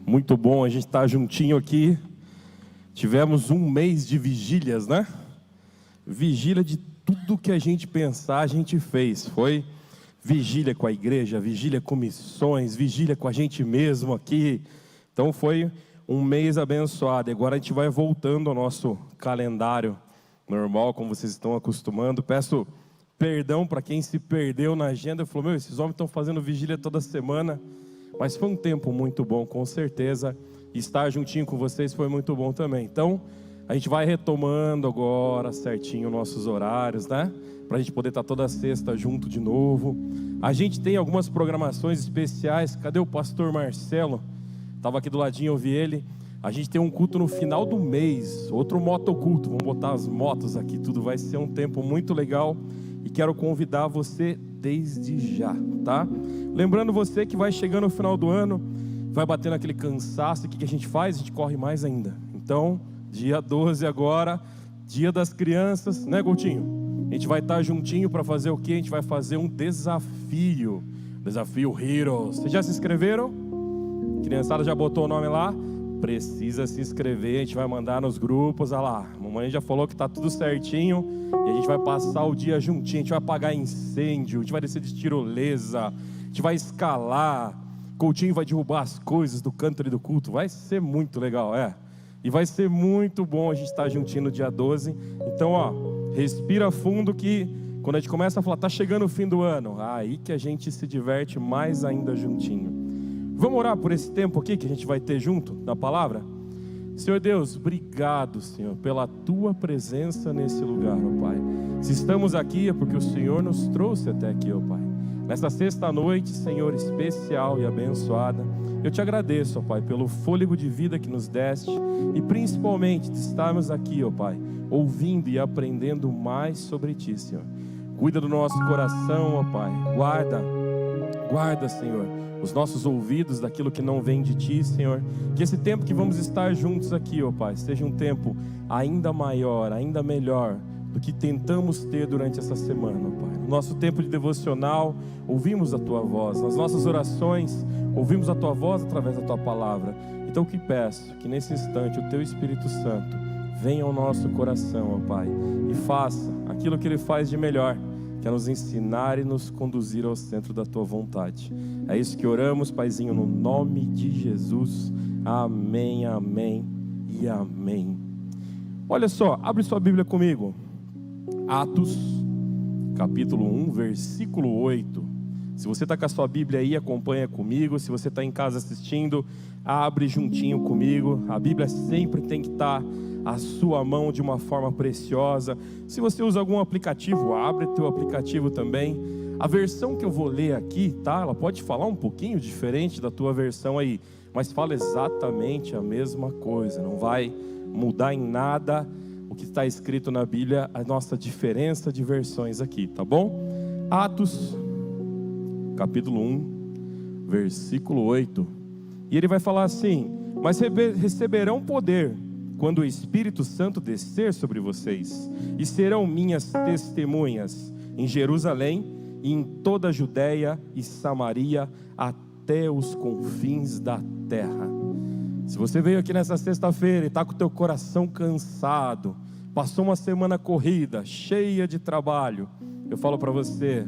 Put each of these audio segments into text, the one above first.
Muito bom a gente estar juntinho aqui. Tivemos um mês de vigílias, né? Vigília de tudo que a gente pensar, a gente fez. Foi vigília com a igreja, vigília com missões, vigília com a gente mesmo aqui. Então foi um mês abençoado. E agora a gente vai voltando ao nosso calendário normal, como vocês estão acostumando. Peço perdão para quem se perdeu na agenda e falou: esses homens estão fazendo vigília toda semana. Mas foi um tempo muito bom, com certeza. E estar juntinho com vocês foi muito bom também. Então, a gente vai retomando agora certinho nossos horários, né? Para a gente poder estar toda sexta junto de novo. A gente tem algumas programações especiais. Cadê o pastor Marcelo? Estava aqui do ladinho, eu vi ele. A gente tem um culto no final do mês, outro motoculto. Vamos botar as motos aqui, tudo vai ser um tempo muito legal. E quero convidar você desde já, tá? Lembrando você que vai chegando no final do ano, vai batendo aquele cansaço, o que a gente faz? A gente corre mais ainda. Então, dia 12 agora, dia das crianças, né, Coutinho? A gente vai estar juntinho para fazer o quê? A gente vai fazer um desafio. Desafio Heroes. Vocês já se inscreveram? A criançada já botou o nome lá? Precisa se inscrever, a gente vai mandar nos grupos. Olha lá, a mamãe já falou que está tudo certinho. E a gente vai passar o dia juntinho. A gente vai apagar incêndio, a gente vai descer de tirolesa, a gente vai escalar. Coutinho vai derrubar as coisas do canto do culto. Vai ser muito legal, E vai ser muito bom a gente estar juntinho no dia 12. Então, ó, respira fundo que quando a gente começa a falar, tá chegando o fim do ano, aí que a gente se diverte mais ainda juntinho. Vamos orar por esse tempo aqui que a gente vai ter junto na palavra? Senhor Deus, obrigado, Senhor, pela Tua presença nesse lugar, ó Pai. Se estamos aqui é porque o Senhor nos trouxe até aqui, ó Pai. Nesta sexta noite, Senhor, especial e abençoada, eu te agradeço, ó Pai, pelo fôlego de vida que nos deste e principalmente de estarmos aqui, ó Pai, ouvindo e aprendendo mais sobre Ti, Senhor. Cuida do nosso coração, ó Pai. Guarda, Senhor, os nossos ouvidos daquilo que não vem de Ti, Senhor. Que esse tempo que vamos estar juntos aqui, ó Pai, seja um tempo ainda maior, ainda melhor do que tentamos ter durante essa semana, ó Pai. No nosso tempo de devocional, ouvimos a Tua voz. Nas nossas orações, ouvimos a Tua voz através da Tua palavra. Então, que peço que nesse instante o Teu Espírito Santo venha ao nosso coração, ó Pai, e faça aquilo que Ele faz de melhor, que é nos ensinar e nos conduzir ao centro da Tua vontade. É isso que oramos, Paizinho, no nome de Jesus. Amém, amém e amém. Olha só, abre sua Bíblia comigo. Atos, capítulo 1, versículo 8. Se você está com a sua Bíblia aí, acompanha comigo. Se você está em casa assistindo, abre juntinho comigo. A Bíblia sempre tem que estar à sua mão de uma forma preciosa. Se você usa algum aplicativo, abre teu aplicativo também. A versão que eu vou ler aqui, tá? Ela pode falar um pouquinho diferente da tua versão aí, mas fala exatamente a mesma coisa. Não vai mudar em nada o que está escrito na Bíblia, a nossa diferença de versões aqui, tá bom? Atos, capítulo 1, versículo 8. E ele vai falar assim: mas receberão poder quando o Espírito Santo descer sobre vocês, e serão minhas testemunhas em Jerusalém e em toda a Judéia e Samaria, até os confins da terra. Se você veio aqui nessa sexta-feira e está com o teu coração cansado, passou uma semana corrida, cheia de trabalho, eu falo para você,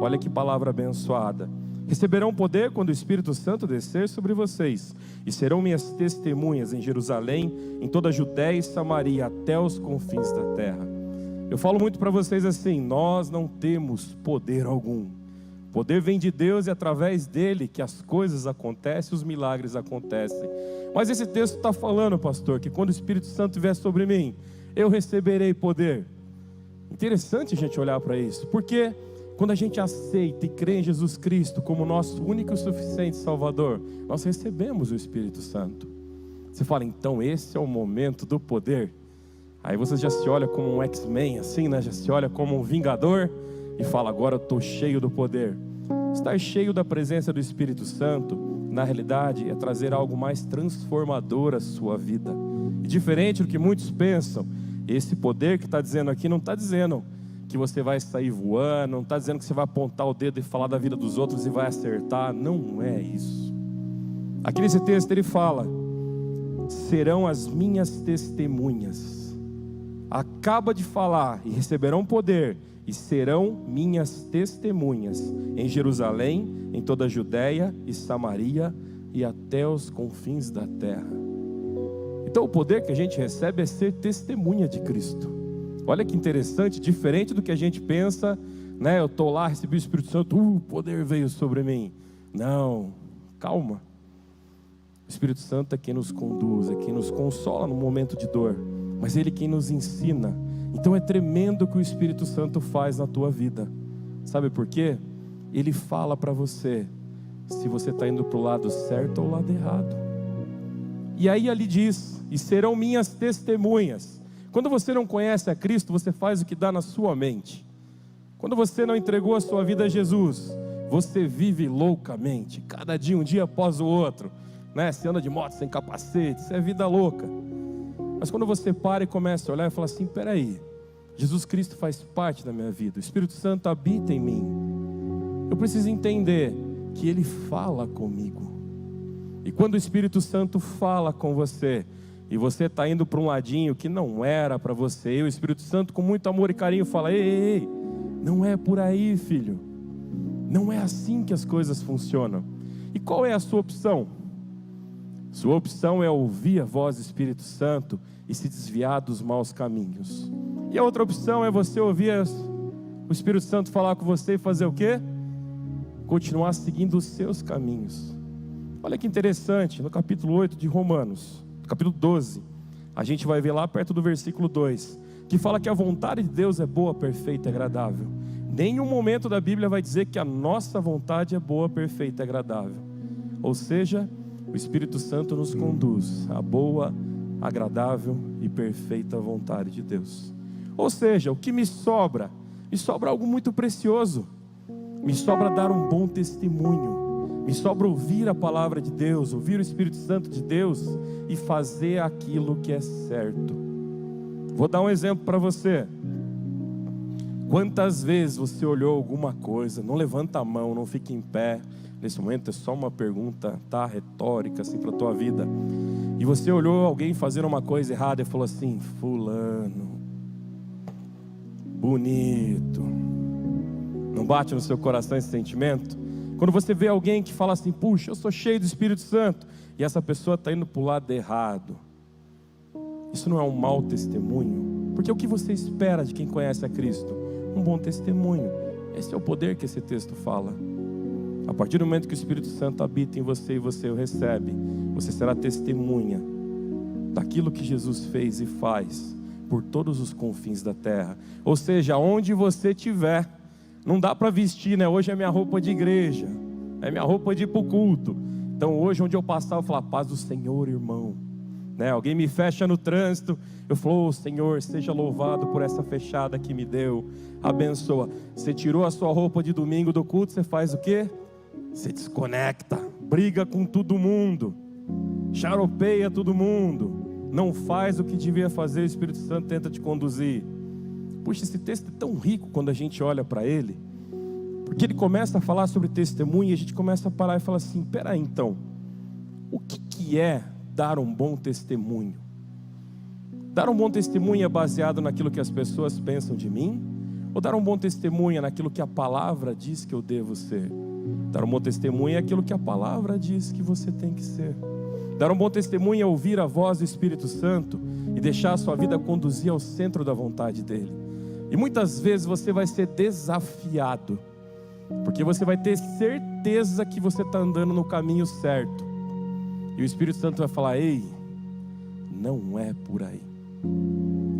olha que palavra abençoada. Receberão poder quando o Espírito Santo descer sobre vocês, e serão minhas testemunhas em Jerusalém, em toda a Judéia e Samaria, até os confins da terra. Eu falo muito para vocês assim: nós não temos poder algum. Poder vem de Deus e através dele que as coisas acontecem, os milagres acontecem. Mas esse texto está falando, pastor, que quando o Espírito Santo vier sobre mim, eu receberei poder. Interessante a gente olhar para isso, porque quando a gente aceita e crê em Jesus Cristo como nosso único e suficiente Salvador, nós recebemos o Espírito Santo. Você fala, então esse é o momento do poder. Aí você já se olha como um X-Men assim, né? Já se olha como um vingador e fala, agora eu estou cheio do poder. Estar cheio da presença do Espírito Santo, na realidade, é trazer algo mais transformador à sua vida. E diferente do que muitos pensam, esse poder que está dizendo aqui não está dizendo que você vai sair voando, não está dizendo que você vai apontar o dedo e falar da vida dos outros e vai acertar. Não é isso. Aqui nesse texto ele fala: serão as minhas testemunhas. Acaba de falar, e receberão poder, e serão minhas testemunhas em Jerusalém, em toda a Judéia e Samaria e até os confins da terra. Então o poder que a gente recebe é ser testemunha de Cristo. Olha que interessante, diferente do que a gente pensa, né? Eu estou lá, recebi o Espírito Santo, o poder veio sobre mim. Não, calma. O Espírito Santo é quem nos conduz, é quem nos consola no momento de dor, mas Ele é quem nos ensina. Então é tremendo o que o Espírito Santo faz na tua vida. Sabe por quê? Ele fala para você se você está indo para o lado certo ou o lado errado. E aí ali diz: e serão minhas testemunhas. Quando você não conhece a Cristo, você faz o que dá na sua mente. Quando você não entregou a sua vida a Jesus, você vive loucamente, cada dia, um dia após o outro, né? Você anda de moto sem capacete, isso é vida louca. Mas quando você para e começa a olhar e fala assim: peraí, Jesus Cristo faz parte da minha vida, o Espírito Santo habita em mim, eu preciso entender que Ele fala comigo. E quando o Espírito Santo fala com você, e você está indo para um ladinho que não era para você, e o Espírito Santo com muito amor e carinho fala: ei, não é por aí, filho, não é assim que as coisas funcionam. E qual é a sua opção? Sua opção é ouvir a voz do Espírito Santo e se desviar dos maus caminhos. E a outra opção é você ouvir o Espírito Santo falar com você e fazer o quê? Continuar seguindo os seus caminhos. Olha que interessante, no capítulo 8 de Romanos, no capítulo 12, a gente vai ver lá perto do versículo 2, que fala que a vontade de Deus é boa, perfeita e agradável. Nenhum momento da Bíblia vai dizer que a nossa vontade é boa, perfeita e agradável. Ou seja, o Espírito Santo nos conduz à boa, agradável e perfeita vontade de Deus. Ou seja, o que me sobra algo muito precioso. Me sobra dar um bom testemunho. Me sobra ouvir a palavra de Deus, ouvir o Espírito Santo de Deus e fazer aquilo que é certo. Vou dar um exemplo para você. Quantas vezes você olhou alguma coisa? Não levanta a mão, não fique em pé. Nesse momento é só uma pergunta, tá, retórica assim para a tua vida. E você olhou alguém fazer uma coisa errada e falou assim: fulano, bonito. Não bate no seu coração esse sentimento? Quando você vê alguém que fala assim: puxa, eu sou cheio do Espírito Santo, e essa pessoa está indo para o lado errado. Isso não é um mau testemunho? Porque o que você espera de quem conhece a Cristo? Um bom testemunho. Esse é o poder que esse texto fala. A partir do momento que o Espírito Santo habita em você e você o recebe, você será testemunha daquilo que Jesus fez e faz por todos os confins da terra. Ou seja, onde você estiver, não dá para vestir, né? Hoje é minha roupa de igreja, é minha roupa de ir para o culto. Então hoje, onde eu passar, eu falo: paz do Senhor, irmão. Né? Alguém me fecha no trânsito, eu falo: Senhor, seja louvado por essa fechada que me deu, abençoa. Você tirou a sua roupa de domingo do culto, você faz o quê? Você desconecta, briga com todo mundo, charopeia todo mundo, não faz o que devia fazer. O Espírito Santo tenta te conduzir. Puxa, esse texto é tão rico quando a gente olha para ele, porque ele começa a falar sobre testemunho e a gente começa a parar e falar assim: peraí, então, o que é dar um bom testemunho? Dar um bom testemunho é baseado naquilo que as pessoas pensam de mim? Ou dar um bom testemunho é naquilo que a palavra diz que eu devo ser? Dar um bom testemunho é aquilo que a palavra diz que você tem que ser. Dar um bom testemunho é ouvir a voz do Espírito Santo e deixar a sua vida conduzir ao centro da vontade dele. E muitas vezes você vai ser desafiado, porque você vai ter certeza que você está andando no caminho certo. E o Espírito Santo vai falar: ei, não é por aí.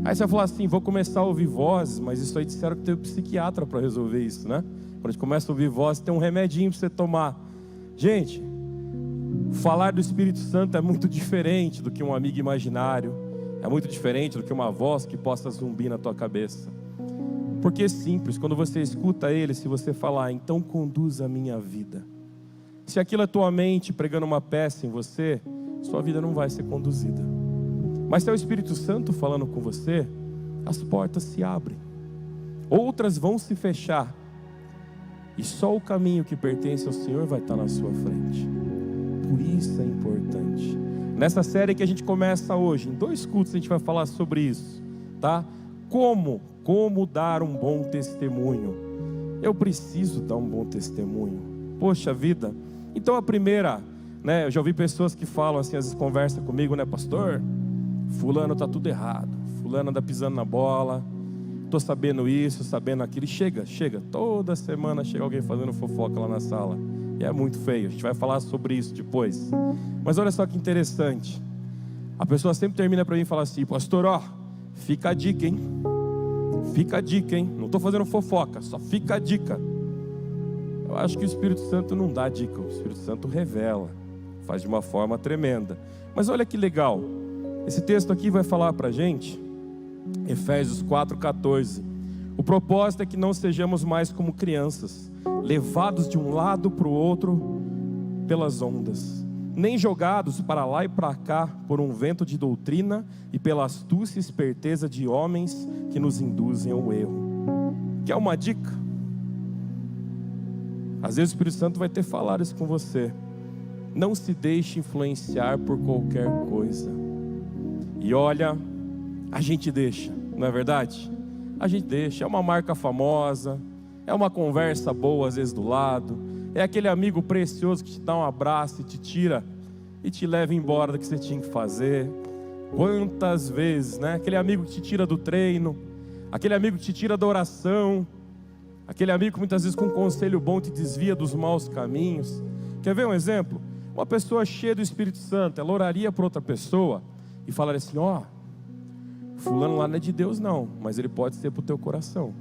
Aí você vai falar assim: vou começar a ouvir vozes, mas isso aí disseram que tem um psiquiatra para resolver isso, né? Quando a gente começa a ouvir vozes, tem um remedinho para você tomar. Gente, falar do Espírito Santo é muito diferente do que um amigo imaginário. É muito diferente do que uma voz que possa zumbir na tua cabeça. Porque é simples, quando você escuta ele, se você falar: então conduza a minha vida. Se aquilo é tua mente pregando uma peça em você, sua vida não vai ser conduzida. Mas se é o Espírito Santo falando com você, as portas se abrem, outras vão se fechar, e só o caminho que pertence ao Senhor vai estar na sua frente. Por isso é importante. Nessa série que a gente começa hoje, em 2 cultos a gente vai falar sobre isso, tá? Como dar um bom testemunho. Eu preciso dar um bom testemunho. Poxa vida. Então a primeira, né? Eu já ouvi pessoas que falam assim, às vezes conversam comigo, né, pastor? Fulano tá tudo errado. Fulano anda pisando na bola. Tô sabendo isso, sabendo aquilo. E chega. Toda semana chega alguém fazendo fofoca lá na sala. E é muito feio. A gente vai falar sobre isso depois. Mas olha só que interessante. A pessoa sempre termina para mim e fala assim: pastor, ó, fica a dica, hein? Fica a dica, hein? Não estou fazendo fofoca, só fica a dica. Eu acho que o Espírito Santo não dá dica. O Espírito Santo revela. Faz de uma forma tremenda. Mas olha que legal. Esse texto aqui vai falar para a gente, Efésios 4,14. O propósito é que não sejamos mais como crianças, levados de um lado para o outro pelas ondas, nem jogados para lá e para cá por um vento de doutrina e pela astúcia e esperteza de homens que nos induzem ao erro. Quer uma dica? Às vezes o Espírito Santo vai ter falado isso com você. Não se deixe influenciar por qualquer coisa. E olha, a gente deixa, não é verdade? A gente deixa, é uma marca famosa, é uma conversa boa às vezes do lado, é aquele amigo precioso que te dá um abraço e te tira e te leva embora do que você tinha que fazer. Quantas vezes, né? Aquele amigo que te tira do treino, aquele amigo que te tira da oração, aquele amigo que muitas vezes com um conselho bom te desvia dos maus caminhos. Quer ver um exemplo? Uma pessoa cheia do Espírito Santo, ela oraria para outra pessoa e falaria assim: ó, fulano lá não é de Deus não, mas ele pode ser para o teu coração.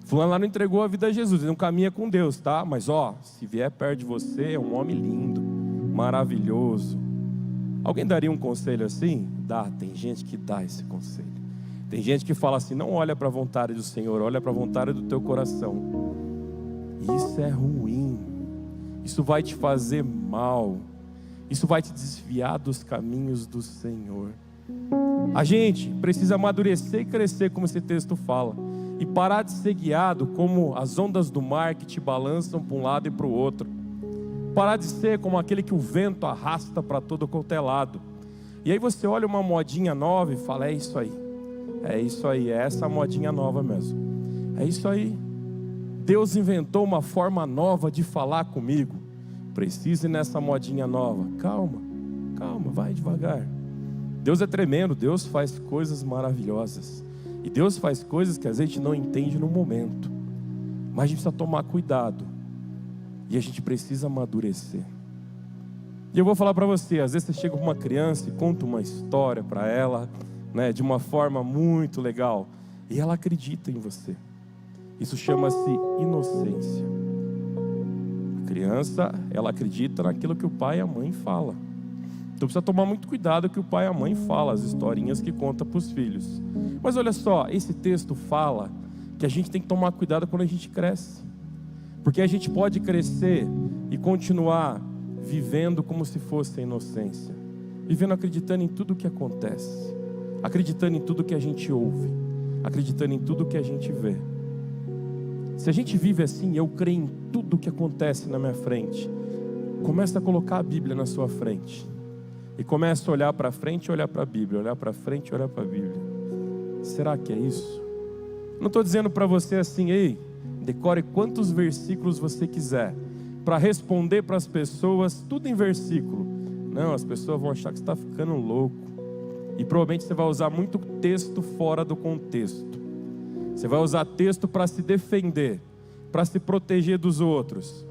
Fulano lá não entregou a vida a Jesus, ele não caminha com Deus, tá? Mas ó, se vier perto de você, é um homem lindo, maravilhoso. Alguém daria um conselho assim? Dá, tem gente que dá esse conselho. Tem gente que fala assim: não olha para a vontade do Senhor, olha para a vontade do teu coração. Isso é ruim, isso vai te fazer mal, isso vai te desviar dos caminhos do Senhor. A gente precisa amadurecer e crescer, como esse texto fala, e parar de ser guiado como as ondas do mar que te balançam para um lado e para o outro. Parar de ser como aquele que o vento arrasta para todo quanto é lado. E aí você olha uma modinha nova e fala: é isso aí, é essa modinha nova mesmo, é isso aí. Deus inventou uma forma nova de falar comigo. Precisa ir nessa modinha nova. Calma, vai devagar. Deus é tremendo, Deus faz coisas maravilhosas. E Deus faz coisas que a gente não entende no momento. Mas a gente precisa tomar cuidado. E a gente precisa amadurecer. E eu vou falar para você, às vezes você chega com uma criança e conta uma história para ela, né, de uma forma muito legal. E ela acredita em você. Isso chama-se inocência. A criança, ela acredita naquilo que o pai e a mãe falam. Então precisa tomar muito cuidado com o que o pai e a mãe falam, as historinhas que conta para os filhos. Mas olha só, esse texto fala que a gente tem que tomar cuidado quando a gente cresce. Porque a gente pode crescer e continuar vivendo como se fosse a inocência. Vivendo acreditando em tudo que acontece. Acreditando em tudo que a gente ouve. Acreditando em tudo que a gente vê. Se a gente vive assim, eu creio em tudo que acontece na minha frente. Começa a colocar a Bíblia na sua frente. E começa a olhar para frente e olhar para a Bíblia. Olhar para frente e olhar para a Bíblia. Será que é isso? Não estou dizendo para você assim: ei, decore quantos versículos você quiser para responder para as pessoas tudo em versículo. Não, as pessoas vão achar que você está ficando louco. E provavelmente você vai usar muito texto fora do contexto. Você vai usar texto para se defender, para se proteger dos outros.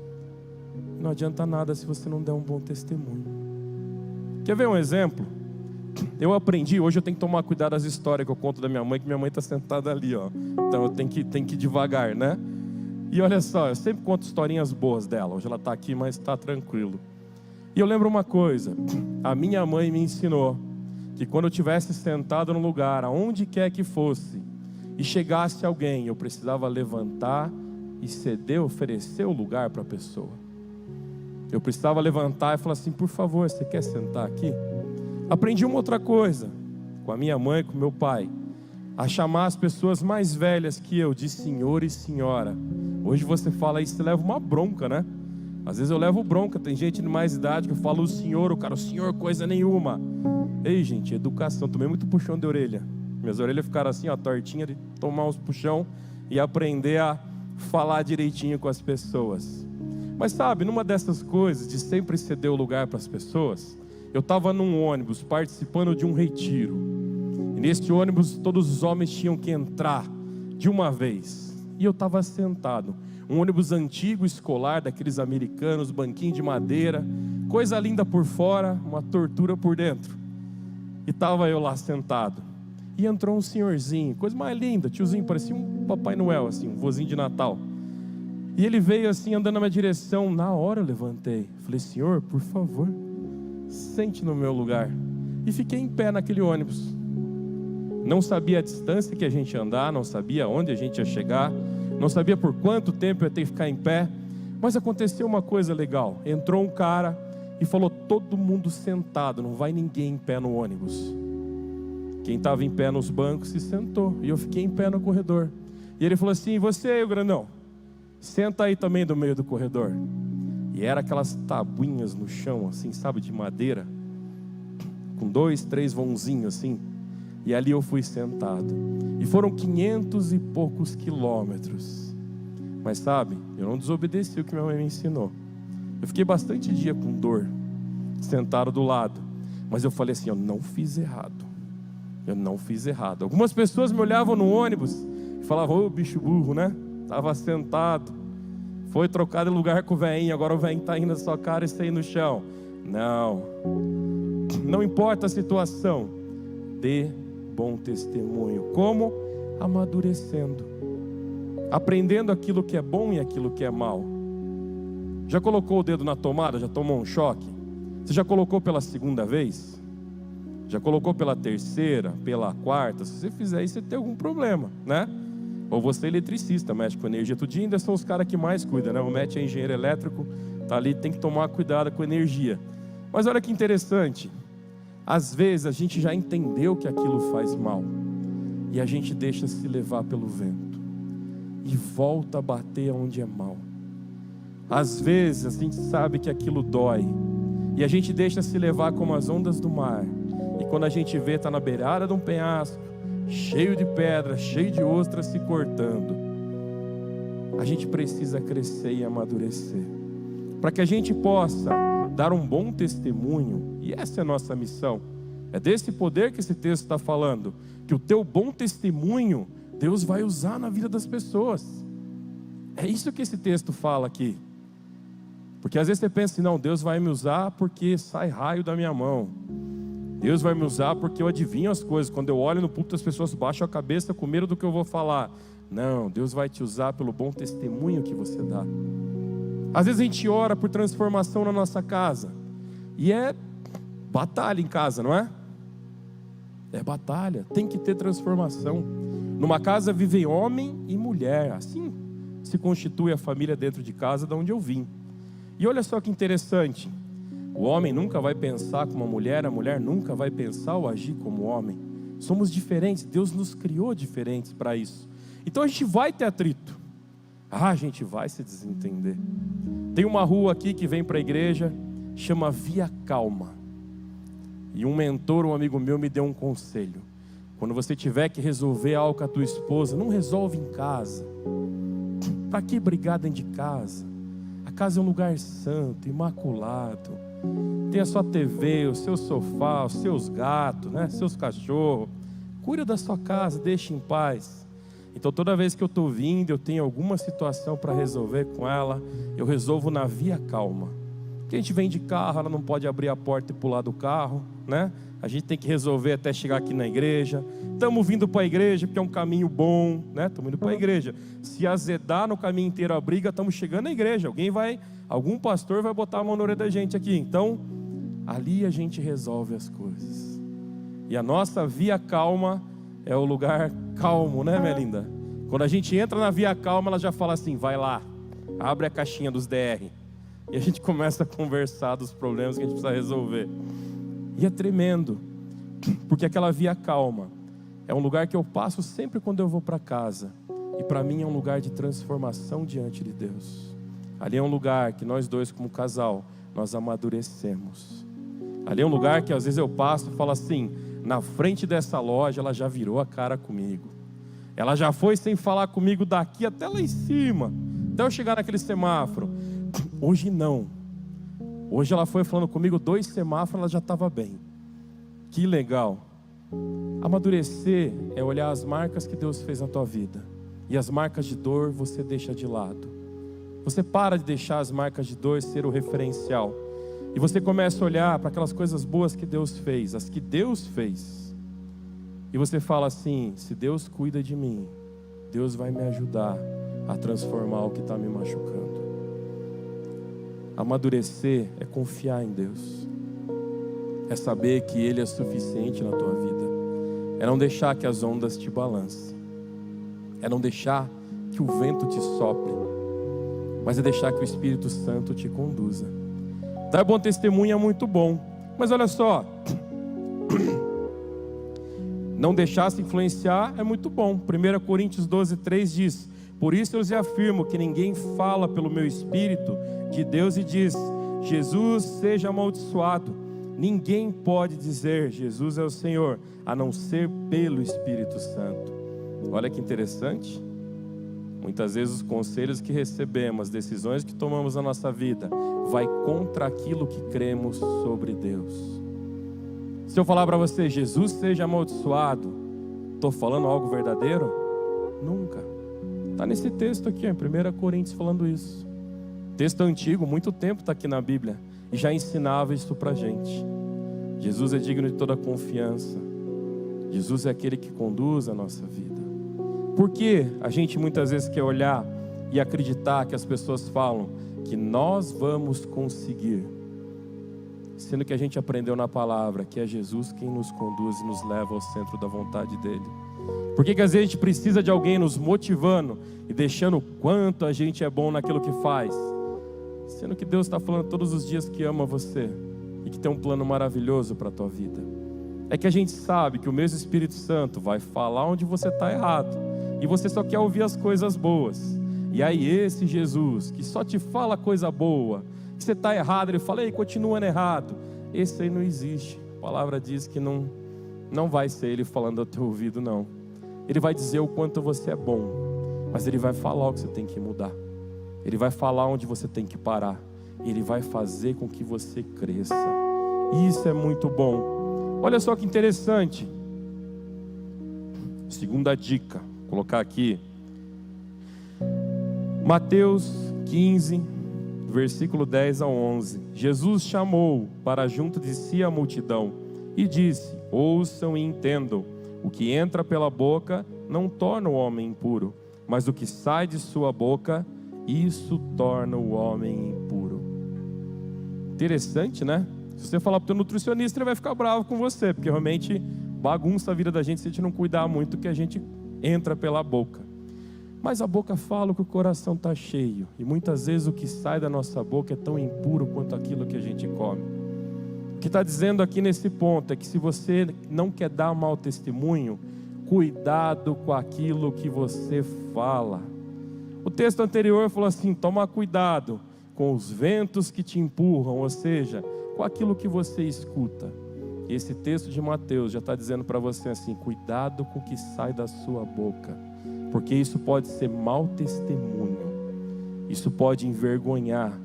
Não adianta nada se você não der um bom testemunho. Quer ver um exemplo? Eu aprendi, hoje eu tenho que tomar cuidado das histórias que eu conto da minha mãe, que minha mãe está sentada ali, ó. Então eu tenho que ir devagar, né? E olha só, eu sempre conto historinhas boas dela. Hoje ela está aqui, mas está tranquilo. E eu lembro uma coisa, a minha mãe me ensinou que quando eu estivesse sentado no lugar, aonde quer que fosse, e chegasse alguém, eu precisava levantar e ceder, oferecer o lugar para a pessoa. Eu precisava levantar e falar assim: por favor, você quer sentar aqui? Aprendi uma outra coisa, com a minha mãe, com o meu pai, a chamar as pessoas mais velhas que eu, de senhor e senhora. Hoje você fala isso, você leva uma bronca, né? Às vezes eu levo bronca, tem gente de mais idade que eu falo o senhor coisa nenhuma. Ei, gente, educação, tomei muito puxão de orelha. Minhas orelhas ficaram assim, ó, tortinha, de tomar uns puxão e aprender a falar direitinho com as pessoas. Mas sabe, numa dessas coisas, de sempre ceder o lugar para as pessoas, eu estava num ônibus participando de um retiro. E neste ônibus todos os homens tinham que entrar de uma vez. E eu estava sentado. Um ônibus antigo, escolar, daqueles americanos, banquinho de madeira, coisa linda por fora, uma tortura por dentro. E estava eu lá sentado. E entrou um senhorzinho, coisa mais linda, tiozinho, parecia um Papai Noel, assim, um vozinho de Natal. E ele veio assim, andando na minha direção. Na hora eu levantei. Falei, senhor, por favor, sente no meu lugar. E fiquei em pé naquele ônibus. Não sabia a distância que a gente ia andar, não sabia onde a gente ia chegar, não sabia por quanto tempo eu ia ter que ficar em pé. Mas aconteceu uma coisa legal. Entrou um cara e falou, todo mundo sentado, não vai ninguém em pé no ônibus. Quem estava em pé nos bancos se sentou, e eu fiquei em pé no corredor. E ele falou assim, e você aí, o grandão, senta aí também do meio do corredor. E era aquelas tabuinhas no chão, assim, sabe, de madeira, com 2, 3 vãozinhos assim. E ali eu fui sentado. E foram 500 e poucos quilômetros. Mas sabe, eu não desobedeci o que minha mãe me ensinou. Eu fiquei bastante dia com dor, sentado do lado. Mas eu falei assim, eu não fiz errado. Eu não fiz errado. Algumas pessoas me olhavam no ônibus e falavam, ô bicho burro, né? Estava sentado. Foi trocado de lugar com o velhinho, agora o velhinho está indo na sua cara e está aí no chão. Não. Não importa a situação. Dê bom testemunho. Como? Amadurecendo. Aprendendo aquilo que é bom e aquilo que é mal. Já colocou o dedo na tomada? Já tomou um choque? Você já colocou pela segunda vez? Já colocou pela terceira, pela quarta? Se você fizer isso, você tem algum problema, né? Ou você é eletricista, mexe com energia. Tudinho ainda são os caras que mais cuidam, né? O Matt é engenheiro elétrico, tá ali, tem que tomar cuidado com energia. Mas olha que interessante. Às vezes a gente já entendeu que aquilo faz mal. E a gente deixa se levar pelo vento. E volta a bater onde é mal. Às vezes a gente sabe que aquilo dói. E a gente deixa se levar como as ondas do mar. E quando a gente vê, está na beirada de um penhasco, cheio de pedra, cheio de ostras se cortando. A gente precisa crescer e amadurecer. Para que a gente possa dar um bom testemunho. E essa é a nossa missão. É desse poder que esse texto está falando. Que o teu bom testemunho, Deus vai usar na vida das pessoas. É isso que esse texto fala aqui. Porque às vezes você pensa assim, não, Deus vai me usar porque sai raio da minha mão. Deus vai me usar porque eu adivinho as coisas. Quando eu olho no púlpito, as pessoas baixam a cabeça com medo do que eu vou falar. Não, Deus vai te usar pelo bom testemunho que você dá. Às vezes a gente ora por transformação na nossa casa. E é batalha em casa, não é? É batalha, tem que ter transformação. Numa casa vivem homem e mulher. Assim se constitui a família dentro de casa, de onde eu vim. E olha só que interessante. O homem nunca vai pensar como a mulher nunca vai pensar ou agir como homem. Somos diferentes, Deus nos criou diferentes para isso. Então a gente vai ter atrito. A gente vai se desentender. Tem uma rua aqui que vem para a igreja, chama Via Calma. E um mentor, um amigo meu, me deu um conselho. Quando você tiver que resolver algo com a tua esposa, não resolve em casa. Para que brigar dentro de casa? A casa é um lugar santo, imaculado. Tem a sua TV, o seu sofá, os seus gatos, né? Seus cachorros. Cuida da sua casa, deixe em paz. Então toda vez que eu estou vindo, eu tenho alguma situação para resolver com ela, eu resolvo na Via Calma. Porque a gente vem de carro, ela não pode abrir a porta e pular do carro, né? A gente tem que resolver até chegar aqui na igreja. Estamos vindo para a igreja porque é um caminho bom, né? Estamos indo para a igreja. Se azedar no caminho inteiro a briga, estamos chegando na igreja. Algum pastor vai botar a mão na orelha da gente aqui. Então, ali a gente resolve as coisas. E a nossa Via Calma é o lugar calmo, né, minha linda? Quando a gente entra na Via Calma, ela já fala assim, vai lá, abre a caixinha dos DR. E a gente começa a conversar dos problemas que a gente precisa resolver. E é tremendo, porque aquela Via Calma é um lugar que eu passo sempre quando eu vou para casa. E para mim é um lugar de transformação diante de Deus. Ali é um lugar que nós dois como casal, nós amadurecemos. Ali é um lugar que às vezes eu passo e falo assim, na frente dessa loja ela já virou a cara comigo. Ela já foi sem falar comigo daqui até lá em cima, até eu chegar naquele semáforo. Hoje não. Hoje ela foi falando comigo 2 semáforos, ela já estava bem. Que legal. Amadurecer é olhar as marcas que Deus fez na tua vida. E as marcas de dor você deixa de lado. Você para de deixar as marcas de dor ser o referencial. E você começa a olhar para aquelas coisas boas que Deus fez, as que Deus fez. E você fala assim, se Deus cuida de mim, Deus vai me ajudar a transformar o que está me machucando. Amadurecer é confiar em Deus. É saber que Ele é suficiente na tua vida. É não deixar que as ondas te balancem. É não deixar que o vento te sopre. Mas é deixar que o Espírito Santo te conduza. Dar bom testemunho é muito bom. Mas olha só. Não deixar se influenciar é muito bom. 1 Coríntios 12:3 diz: por isso eu lhes afirmo que ninguém fala pelo meu Espírito de Deus e diz, Jesus seja amaldiçoado. Ninguém pode dizer, Jesus é o Senhor, a não ser pelo Espírito Santo. Olha que interessante. Muitas vezes os conselhos que recebemos, as decisões que tomamos na nossa vida, vai contra aquilo que cremos sobre Deus. Se eu falar para você, Jesus seja amaldiçoado, estou falando algo verdadeiro? Nunca. Está nesse texto aqui, em 1 Coríntios, falando isso. Texto antigo, muito tempo está aqui na Bíblia, e já ensinava isso para a gente. Jesus é digno de toda confiança. Jesus é aquele que conduz a nossa vida. Por que a gente muitas vezes quer olhar e acreditar que as pessoas falam que nós vamos conseguir, sendo que a gente aprendeu na palavra que é Jesus quem nos conduz e nos leva ao centro da vontade dele? Por que às vezes a gente precisa de alguém nos motivando e deixando o quanto a gente é bom naquilo que faz, sendo que Deus está falando todos os dias que ama você e que tem um plano maravilhoso para a tua vida? É que a gente sabe que o mesmo Espírito Santo vai falar onde você está errado e você só quer ouvir as coisas boas. E aí esse Jesus que só te fala coisa boa, que você está errado, ele fala, ei, continua errado, esse aí não existe. A palavra diz que não vai ser ele falando ao teu ouvido, não. Ele vai dizer o quanto você é bom, mas ele vai falar o que você tem que mudar. Ele vai falar onde você tem que parar. Ele vai fazer com que você cresça. Isso é muito bom. Olha só que interessante. Segunda dica, vou colocar aqui. Mateus 15, versículo 10 a 11. Jesus chamou para junto de si a multidão e disse, ouçam e entendam. O que entra pela boca não torna o homem impuro, mas o que sai de sua boca, isso torna o homem impuro. Interessante, né? Se você falar para o teu nutricionista, ele vai ficar bravo com você, porque realmente bagunça a vida da gente se a gente não cuidar muito do que a gente entra pela boca. Mas a boca fala o que o coração está cheio, e muitas vezes o que sai da nossa boca é tão impuro quanto aquilo que a gente come. O que está dizendo aqui nesse ponto é que se você não quer dar um mau testemunho, cuidado com aquilo que você fala. O texto anterior falou assim, toma cuidado com os ventos que te empurram, ou seja, com aquilo que você escuta. Esse texto de Mateus já está dizendo para você assim, cuidado com o que sai da sua boca, porque isso pode ser mau testemunho, isso pode envergonhar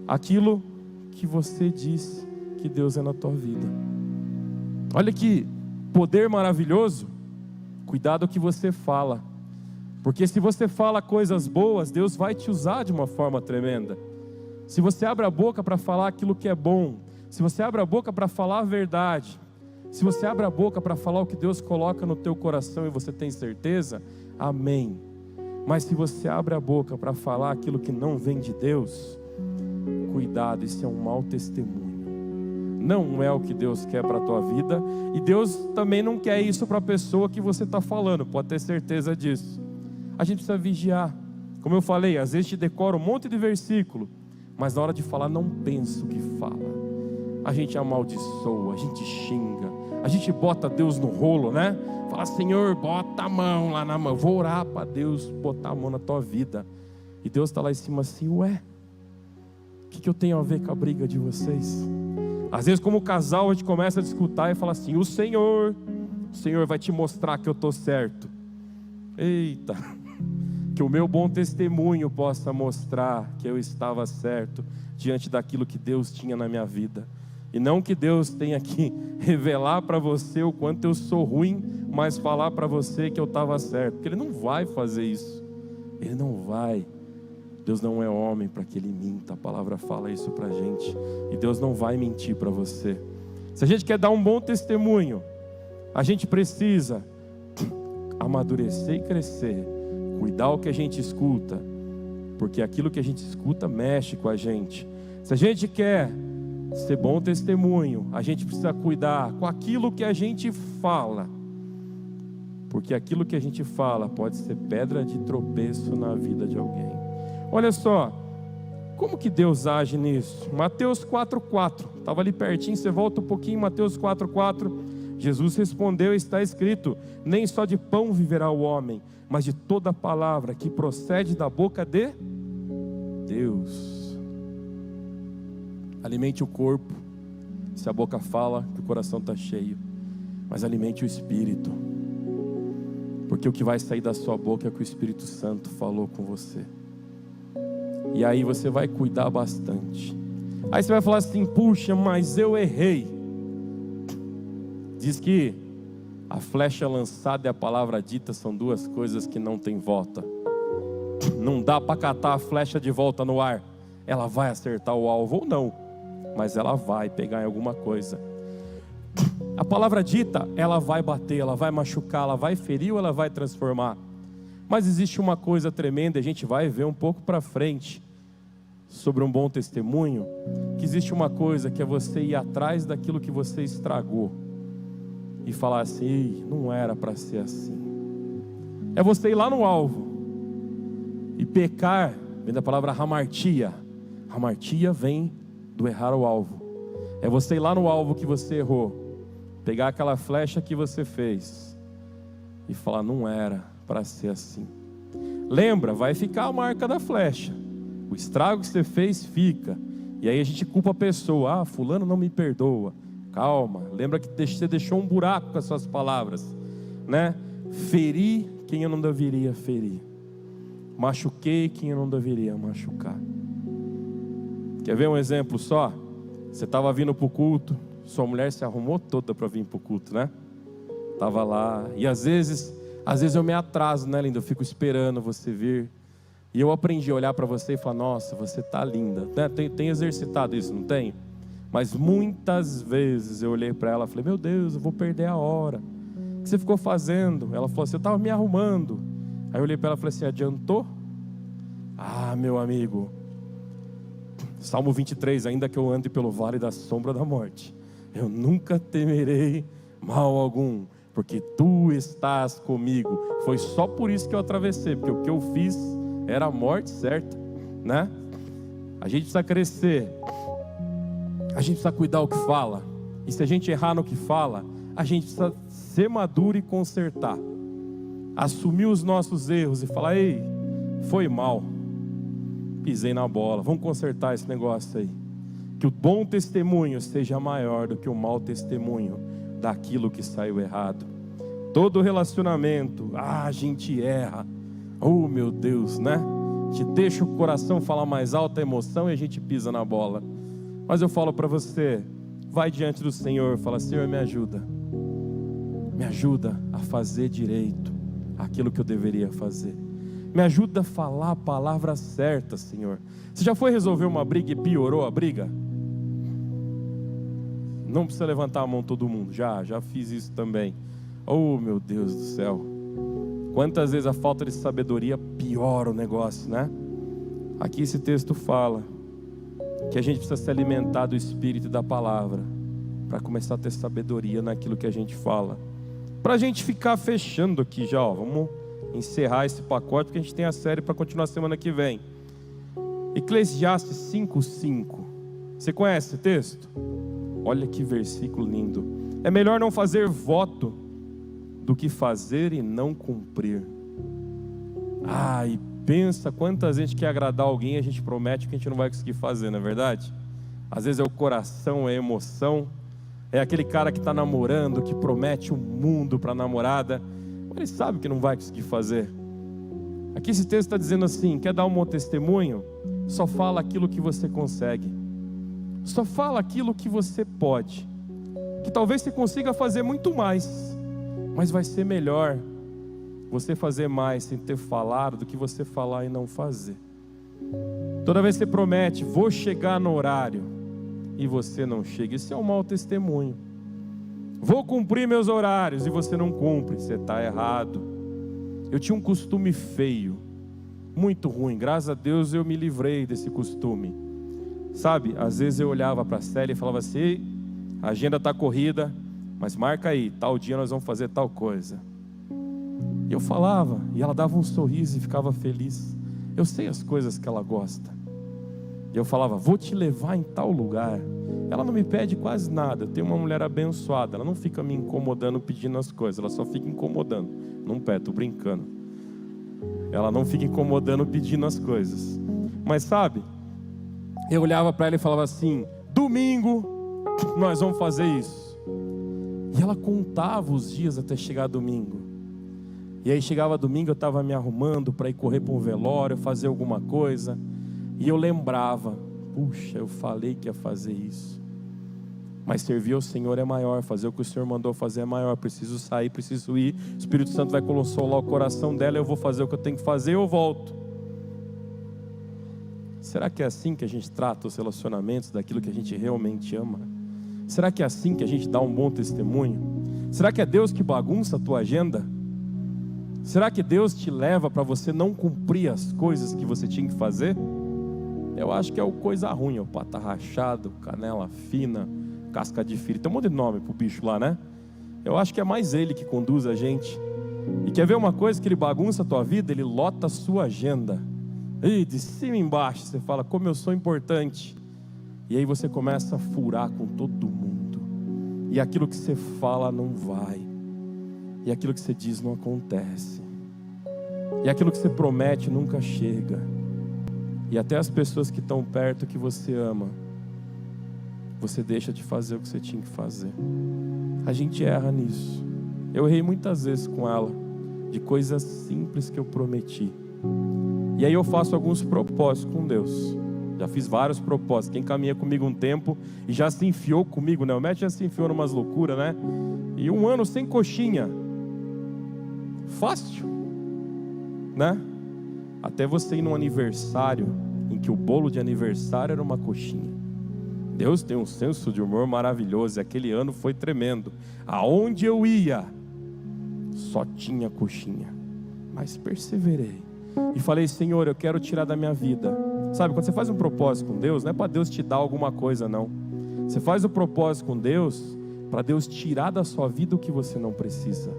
aquilo que você disse que Deus é na tua vida. Olha que poder maravilhoso. Cuidado com o que você fala, porque se você fala coisas boas, Deus vai te usar de uma forma tremenda. Se você abre a boca para falar aquilo que é bom, se você abre a boca para falar a verdade, se você abre a boca para falar o que Deus coloca no teu coração e você tem certeza, amém. Mas se você abre a boca para falar aquilo que não vem de Deus, cuidado, isso é um mau testemunho. Não é o que Deus quer para a tua vida, e Deus também não quer isso para a pessoa que você está falando, pode ter certeza disso. A gente precisa vigiar. Como eu falei, às vezes te decora um monte de versículo, mas na hora de falar não pensa o que fala. A gente amaldiçoa, a gente xinga, a gente bota Deus no rolo, né? Fala, Senhor, bota a mão lá na mão. Vou orar para Deus botar a mão na tua vida. E Deus está lá em cima assim, ué, que eu tenho a ver com a briga de vocês? Às vezes, como casal, a gente começa a discutir e fala assim: o Senhor vai te mostrar que eu estou certo. Eita, que o meu bom testemunho possa mostrar que eu estava certo diante daquilo que Deus tinha na minha vida. E não que Deus tenha que revelar para você o quanto eu sou ruim, mas falar para você que eu estava certo. Porque Ele não vai fazer isso. Ele não vai. Deus não é homem para que Ele minta. A palavra fala isso para a gente. E Deus não vai mentir para você. Se a gente quer dar um bom testemunho, a gente precisa amadurecer e crescer. Cuidar o que a gente escuta. Porque aquilo que a gente escuta mexe com a gente. Se a gente quer ser bom testemunho, a gente precisa cuidar com aquilo que a gente fala. Porque aquilo que a gente fala pode ser pedra de tropeço na vida de alguém. Olha só, como que Deus age nisso? Mateus 4,4, estava ali pertinho, você volta um pouquinho, Mateus 4,4. Jesus respondeu, está escrito: nem só de pão viverá o homem, mas de toda palavra que procede da boca de Deus. Alimente o corpo, se a boca fala que o coração está cheio, mas alimente o espírito, porque o que vai sair da sua boca é o que o Espírito Santo falou com você. E aí você vai cuidar bastante. Aí você vai falar assim: puxa, mas eu errei. Diz que a flecha lançada e a palavra dita são duas coisas que não tem volta. Não dá para catar a flecha de volta no ar. Ela vai acertar o alvo ou não, mas ela vai pegar em alguma coisa. A palavra dita, ela vai bater, ela vai machucar, ela vai ferir ou ela vai transformar. Mas existe uma coisa tremenda, a gente vai ver um pouco para frente sobre um bom testemunho, que existe uma coisa que é você ir atrás daquilo que você estragou e falar assim: não era para ser assim. É você ir lá no alvo e pecar. Vem da palavra hamartia. Hamartia vem do errar o alvo. É você ir lá no alvo que você errou, pegar aquela flecha que você fez e falar: não era para ser assim. Lembra, vai ficar a marca da flecha. O estrago que você fez fica. E aí a gente culpa a pessoa: ah, fulano não me perdoa. Calma, lembra que você deixou um buraco com as suas palavras, né? Feri quem eu não deveria ferir. Machuquei quem eu não deveria machucar. Quer ver um exemplo só? Você estava vindo para o culto, sua mulher se arrumou toda para vir para o culto, né? Estava lá, e às vezes eu me atraso, né, linda? Eu fico esperando você vir. E eu aprendi a olhar para você e falar: nossa, você está linda, né? Tem exercitado isso, não tem? Mas muitas vezes eu olhei para ela e falei: meu Deus, eu vou perder a hora. O que você ficou fazendo? Ela falou assim: eu estava me arrumando. Aí eu olhei para ela e falei assim: adiantou? Ah, meu amigo, Salmo 23, ainda que eu ande pelo vale da sombra da morte, eu nunca temerei mal algum, porque tu estás comigo. Foi só por isso que eu atravessei, porque o que eu fiz era a morte certa, né? A gente precisa crescer, a gente precisa cuidar o que fala, e se a gente errar no que fala, a gente precisa ser maduro e consertar, assumir os nossos erros e falar: ei, foi mal, pisei na bola, vamos consertar esse negócio aí. Que o bom testemunho seja maior do que o mau testemunho daquilo que saiu errado. Todo relacionamento, a gente erra, oh meu Deus, né? A gente deixa o coração falar mais alto, a emoção, e a gente pisa na bola. Mas eu falo para você, vai diante do Senhor, fala: Senhor, me ajuda a fazer direito aquilo que eu deveria fazer. Me ajuda a falar a palavra certa, Senhor. Você já foi resolver uma briga e piorou a briga? Não precisa levantar a mão todo mundo. Já fiz isso também. Oh, meu Deus do céu. Quantas vezes a falta de sabedoria piora o negócio, né? Aqui esse texto fala que a gente precisa se alimentar do Espírito e da palavra para começar a ter sabedoria naquilo que a gente fala. Para a gente ficar fechando aqui já, ó, vamos encerrar esse pacote, porque a gente tem a série para continuar semana que vem. Eclesiastes 5:5. Você conhece esse texto? Olha que versículo lindo. É melhor não fazer voto do que fazer e não cumprir. E Pensa quantas vezes a gente quer agradar alguém e a gente promete que a gente não vai conseguir fazer, não é verdade? Às vezes é o coração, é a emoção. É aquele cara que está namorando, que promete o mundo para a namorada, mas ele sabe que não vai conseguir fazer. Aqui esse texto está dizendo assim: quer dar um bom testemunho? Só fala aquilo que você consegue. Só fala aquilo que você pode. Que talvez você consiga fazer muito mais, mas vai ser melhor você fazer mais sem ter falado do que você falar e não fazer. Toda vez que você promete, vou chegar no horário, e você não chega, isso é um mau testemunho. Vou cumprir meus horários e você não cumpre, você está errado. Eu tinha um costume feio, muito ruim, graças a Deus eu me livrei desse costume. Sabe, às vezes eu olhava para a Célia e falava assim: a agenda está corrida, mas marca aí, tal dia nós vamos fazer tal coisa. E eu falava, e ela dava um sorriso e ficava feliz. Eu sei as coisas que ela gosta. E eu falava, vou te levar em tal lugar. Ela não me pede quase nada. Eu tenho uma mulher abençoada. Ela não fica me incomodando pedindo as coisas. Ela só fica incomodando. Não pede, estou brincando. Ela não fica incomodando pedindo as coisas. Mas sabe, eu olhava para ela e falava assim: domingo nós vamos fazer isso. E ela contava os dias até chegar domingo. E aí chegava domingo, eu estava me arrumando para ir correr para um velório, fazer alguma coisa. E eu lembrava, puxa, eu falei que ia fazer isso. Mas servir ao Senhor é maior, fazer o que o Senhor mandou fazer é maior. Preciso sair, preciso ir. O Espírito Santo vai consolar o coração dela, eu vou fazer o que eu tenho que fazer e eu volto. Será que é assim que a gente trata os relacionamentos, daquilo que a gente realmente ama? Será que é assim que a gente dá um bom testemunho? Será que é Deus que bagunça a tua agenda? Será que Deus te leva para você não cumprir as coisas que você tinha que fazer? Eu acho que é o coisa ruim, o pata rachado, canela fina, casca de filho. Tem um monte de nome pro bicho lá, né? Eu acho que é mais ele que conduz a gente. E quer ver uma coisa que ele bagunça a tua vida? Ele lota a sua agenda. E de cima e embaixo você fala, como eu sou importante. E aí você começa a furar com todo mundo. E aquilo que você fala não vai. E aquilo que você diz não acontece. E aquilo que você promete nunca chega. E até as pessoas que estão perto, que você ama, você deixa de fazer o que você tinha que fazer. A gente erra nisso. Eu errei muitas vezes com ela, de coisas simples que eu prometi. E aí eu faço alguns propósitos com Deus. Já fiz vários propósitos. Quem caminha comigo um tempo e já se enfiou comigo, né? O Matt já se enfiou numas loucuras, né? E 1 ano sem coxinha. Fácil, né? Até você ir num aniversário em que o bolo de aniversário era uma coxinha. Deus tem um senso de humor maravilhoso. E aquele ano foi tremendo. Aonde eu ia, só tinha coxinha. Mas perseverei. E falei, Senhor, eu quero tirar da minha vida. Sabe, quando você faz um propósito com Deus, não é para Deus te dar alguma coisa, não. Você faz o propósito com Deus para Deus tirar da sua vida o que você não precisa.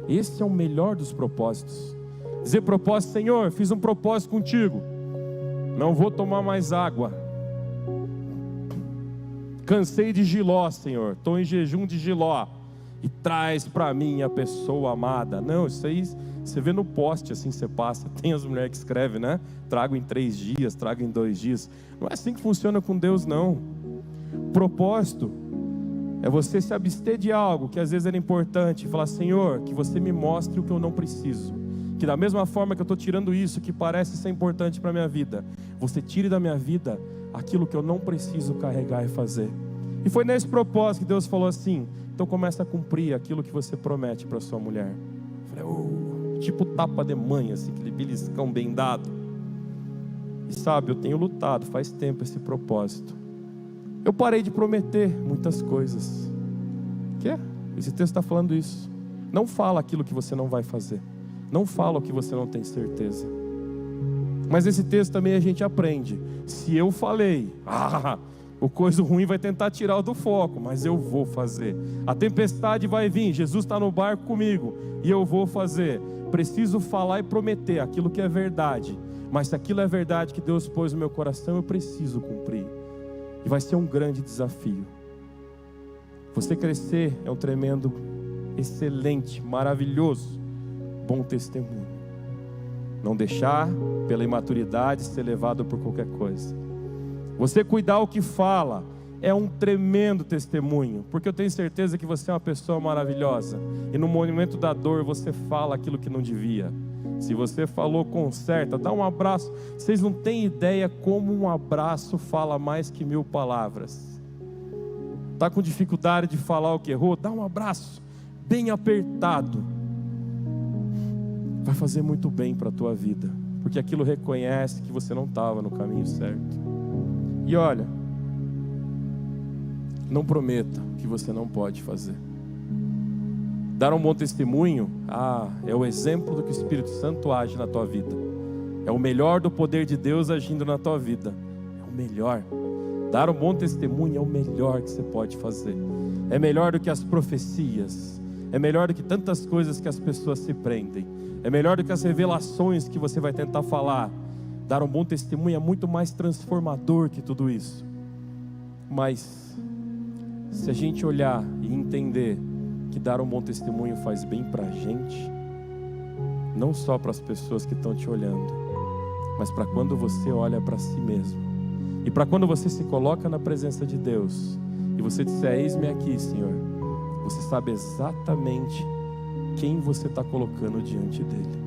Esse é o melhor dos propósitos. Dizer propósito, Senhor, fiz um propósito contigo. Não vou tomar mais água. Cansei de jiló, Senhor. Estou em jejum de jiló. E traz para mim a pessoa amada. Não, isso aí você vê no poste, assim você passa. Tem as mulheres que escrevem, né? Trago em 3 dias, trago em 2 dias. Não é assim que funciona com Deus, não. Propósito é você se abster de algo que às vezes era importante. E falar, Senhor, que você me mostre o que eu não preciso. Que da mesma forma que eu estou tirando isso, que parece ser importante para a minha vida, você tire da minha vida aquilo que eu não preciso carregar e fazer. E foi nesse propósito que Deus falou assim, então começa a cumprir aquilo que você promete para sua mulher. Eu falei, tipo tapa de mãe, assim, aquele beliscão bem dado. E sabe, eu tenho lutado faz tempo esse propósito. Eu parei de prometer muitas coisas. Que? Esse texto está falando isso. Não fala aquilo que você não vai fazer. Não fala o que você não tem certeza. Mas esse texto também a gente aprende. Se eu falei, o coisa ruim vai tentar tirar o do foco, mas eu vou fazer. A tempestade vai vir, Jesus está no barco comigo e eu vou fazer. Preciso falar e prometer aquilo que é verdade. Mas se aquilo é verdade que Deus pôs no meu coração, eu preciso cumprir. E vai ser um grande desafio. Você crescer é um tremendo, excelente, maravilhoso, bom testemunho. Não deixar pela imaturidade ser levado por qualquer coisa. Você cuidar o que fala é um tremendo testemunho, porque eu tenho certeza que você é uma pessoa maravilhosa, e no momento da dor você fala aquilo que não devia. Se você falou, conserta, dá um abraço. Vocês não têm ideia como um abraço fala mais que 1000 palavras. Está com dificuldade de falar o que errou? Dá um abraço bem apertado. Vai fazer muito bem para a tua vida, porque aquilo reconhece que você não estava no caminho certo. E olha, não prometa o que você não pode fazer. Dar um bom testemunho, é o exemplo do que o Espírito Santo age na tua vida. É o melhor do poder de Deus agindo na tua vida. É o melhor. Dar um bom testemunho é o melhor que você pode fazer. É melhor do que as profecias. É melhor do que tantas coisas que as pessoas se prendem. É melhor do que as revelações que você vai tentar falar. Dar um bom testemunho é muito mais transformador que tudo isso. Mas se a gente olhar e entender que dar um bom testemunho faz bem para a gente, não só para as pessoas que estão te olhando, mas para quando você olha para si mesmo, e para quando você se coloca na presença de Deus, e você disser, eis-me aqui, Senhor, você sabe exatamente quem você está colocando diante dele.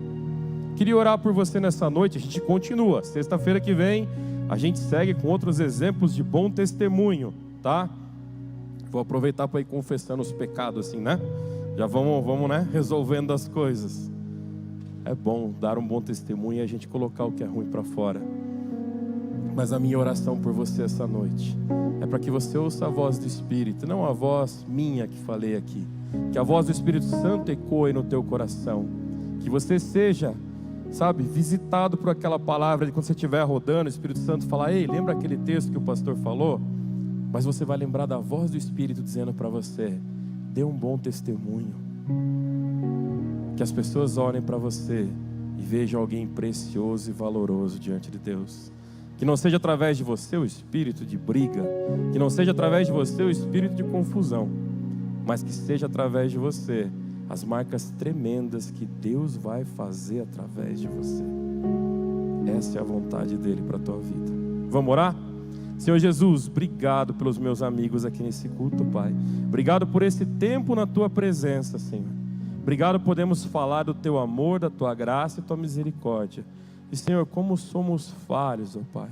Queria orar por você nessa noite. A gente continua, sexta-feira que vem a gente segue com outros exemplos de bom testemunho, tá? Vou aproveitar para ir confessando os pecados assim, né? Já vamos, né? Resolvendo as coisas. É bom dar um bom testemunho e a gente colocar o que é ruim para fora. Mas a minha oração por você essa noite é para que você ouça a voz do Espírito, não a voz minha que falei aqui. Que a voz do Espírito Santo ecoe no teu coração. Que você seja, sabe, visitado por aquela palavra de quando você estiver rodando, o Espírito Santo falar, ei, lembra aquele texto que o pastor falou? Mas você vai lembrar da voz do Espírito dizendo para você, dê um bom testemunho. Que as pessoas olhem para você e vejam alguém precioso e valoroso diante de Deus. Que não seja através de você o espírito de briga, que não seja através de você o espírito de confusão, mas que seja através de você as marcas tremendas que Deus vai fazer através de você. Essa é a vontade dele para a tua vida. Vamos orar? Senhor Jesus, obrigado pelos meus amigos aqui nesse culto, Pai. Obrigado por esse tempo na tua presença, Senhor. Obrigado, podemos falar do teu amor, da tua graça e tua misericórdia. E Senhor, como somos falhos, ó Pai.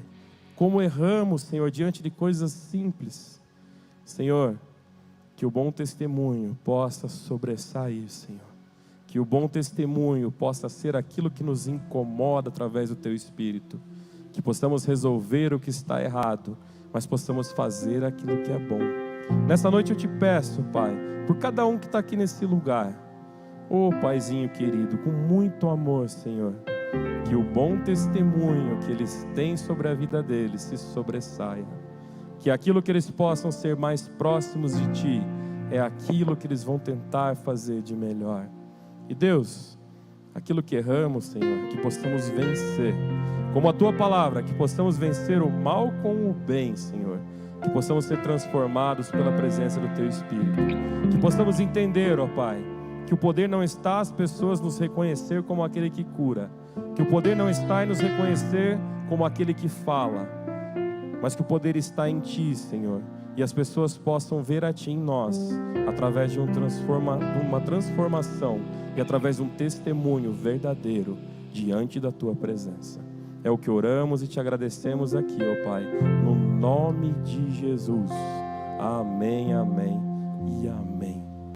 Como erramos, Senhor, diante de coisas simples. Senhor, que o bom testemunho possa sobressair, Senhor. Que o bom testemunho possa ser aquilo que nos incomoda através do teu Espírito. Que possamos resolver o que está errado, mas possamos fazer aquilo que é bom. Nessa noite eu te peço, Pai, por cada um que está aqui nesse lugar, Paizinho querido, com muito amor, Senhor, que o bom testemunho que eles têm sobre a vida deles se sobressaia. Que aquilo que eles possam ser mais próximos de Ti é aquilo que eles vão tentar fazer de melhor. E Deus, aquilo que erramos, Senhor, que possamos vencer. Como a Tua palavra, que possamos vencer o mal com o bem, Senhor. Que possamos ser transformados pela presença do Teu Espírito. Que possamos entender, ó Pai, que o poder não está as pessoas nos reconhecer como aquele que cura. Que o poder não está em nos reconhecer como aquele que fala. Mas que o poder está em Ti, Senhor. E as pessoas possam ver a Ti em nós, através de uma transformação e através de um testemunho verdadeiro diante da Tua presença. É o que oramos e te agradecemos aqui, ó Pai, no nome de Jesus. Amém, amém e amém.